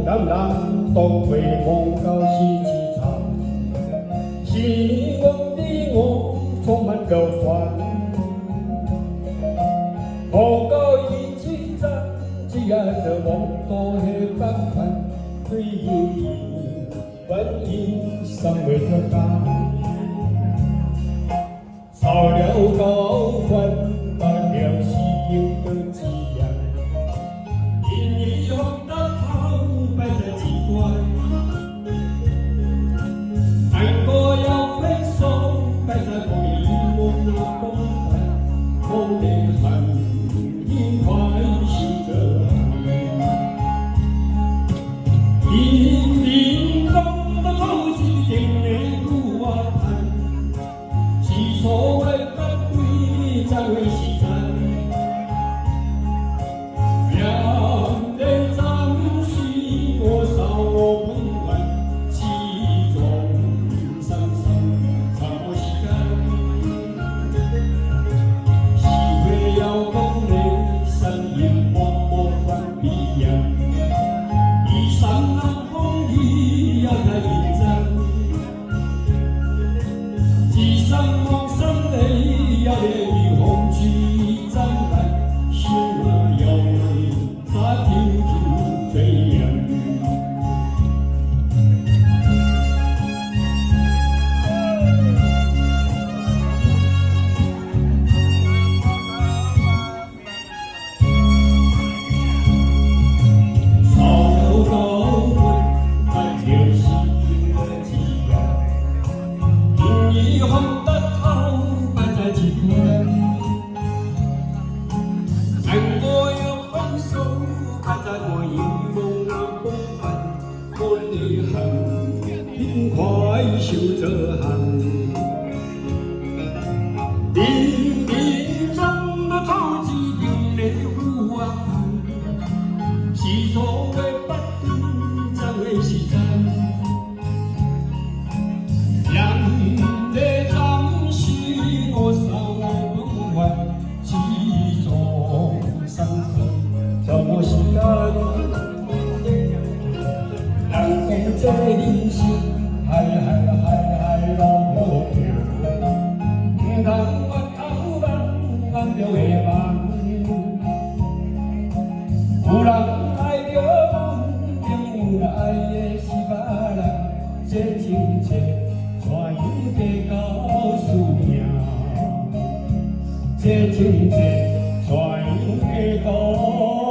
男人当会梦到是凄惨，希望你我充满高烦。梦到一起站，只要这梦多的办法，对有意反应尚未得到，草了高欢，代表是应的滋养。因你用的头摆在机关，难过要分手，摆在回忆梦的公馆，梦的寒，你快醒着冥冥中的透气定的路啊盼，是所谓的对在为西山。快受这寒，冥冥中的透支定的苦啊，是所谓不断真的是真，人的暂时我少来不还，始终生死怎么是干？人讲这人生。海拢无着，唔通我头望望着会梦。有人爱着阮，另有人爱的是别人，这情切怎样地告诉命？这情切怎样地告？